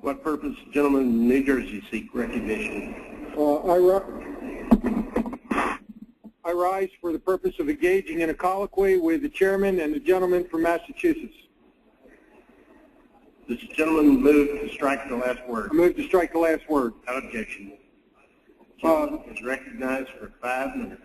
What purpose, gentlemen in New Jersey, seek recognition? I rise for the purpose of engaging in a colloquy with the chairman and the gentleman from Massachusetts. Does the gentleman move to strike the last word? I move to strike the last word. Without objection. The gentleman is recognized for 5 minutes.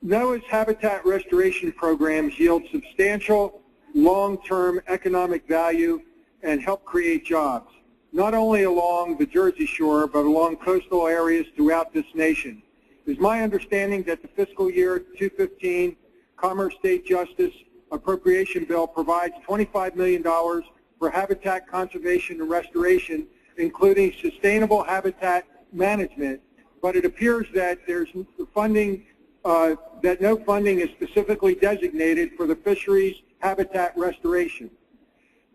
NOAA's habitat restoration programs yield substantial long-term economic value and help create jobs, not only along the Jersey Shore, but along coastal areas throughout this nation. It is my understanding that the fiscal year 2015 Commerce State Justice Appropriation Bill provides $25 million for habitat conservation and restoration, including sustainable habitat management, but it appears that there's funding, that no funding is specifically designated for the fisheries habitat restoration.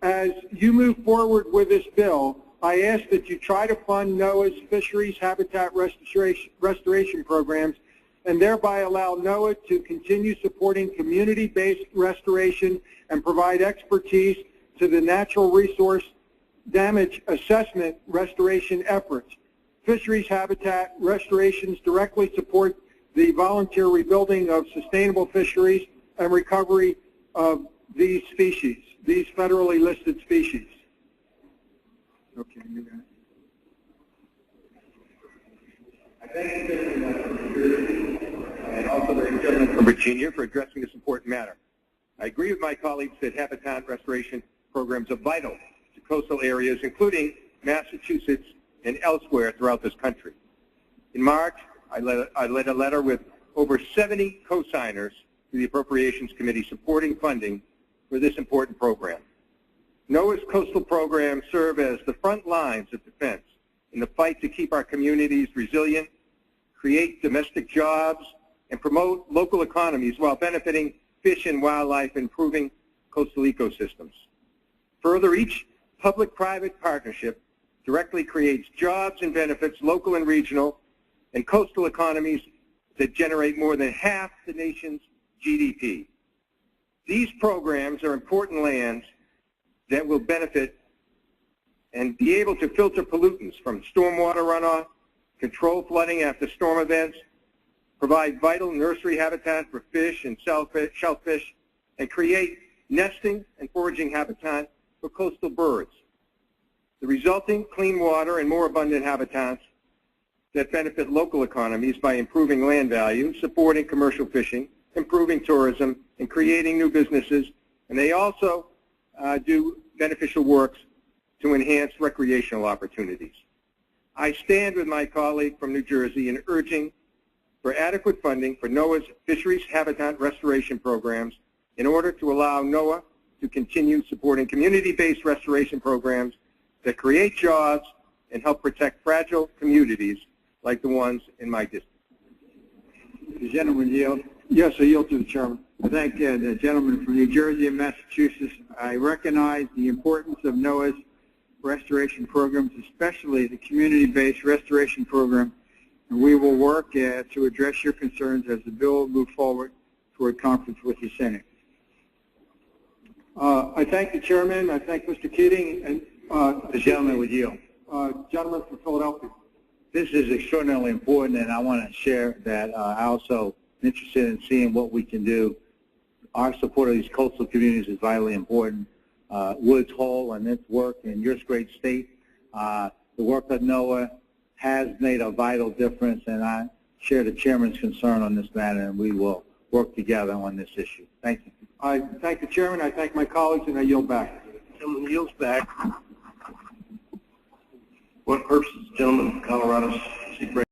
As you move forward with this bill, I ask that you try to fund NOAA's fisheries habitat restoration programs and thereby allow NOAA to continue supporting community-based restoration and provide expertise to the natural resource damage assessment restoration efforts. Fisheries habitat restorations directly support the volunteer rebuilding of sustainable fisheries and recovery of these species, these federally listed species. Okay, you got it. I thank the gentleman from Jersey and also the gentleman from Virginia for addressing this important matter. I agree with my colleagues that habitat restoration programs are vital to coastal areas, including Massachusetts and elsewhere throughout this country. In March, I led a letter with over 70 co-signers to the Appropriations Committee supporting funding for this important program. NOAA's coastal programs serve as the front lines of defense in the fight to keep our communities resilient, create domestic jobs, and promote local economies while benefiting fish and wildlife, improving coastal ecosystems. Further, each public-private partnership directly creates jobs and benefits local and regional and coastal economies that generate more than half the nation's GDP. These programs are important lands that will benefit and be able to filter pollutants from stormwater runoff, control flooding after storm events, provide vital nursery habitat for fish and shellfish, and create nesting and foraging habitat for coastal birds. The resulting clean water and more abundant habitats that benefit local economies by improving land value, supporting commercial fishing, improving tourism, and creating new businesses, and they also do beneficial works to enhance recreational opportunities. I stand with my colleague from New Jersey in urging for adequate funding for NOAA's fisheries habitat restoration programs in order to allow NOAA to continue supporting community-based restoration programs that create jobs and help protect fragile communities like the ones in my district. The gentleman yield. Yes, I yield to the chairman. I thank the gentleman from New Jersey and Massachusetts. I recognize the importance of NOAA's restoration programs, especially the community-based restoration program, and we will work to address your concerns as the bill moves forward toward conference with the Senate. I thank the chairman. I thank Mr. Keating and the gentleman would yield. Gentleman from Philadelphia. This is extraordinarily important, and I want to share that I also am interested in seeing what we can do. Our support of these coastal communities is vitally important. Woods Hole and its work in your great state, the work of NOAA has made a vital difference, and I share the chairman's concern on this matter, and we will work together on this issue. Thank you. I thank the chairman. I thank my colleagues, and I yield back. The gentleman yields back. What purpose, gentleman from Colorado, seek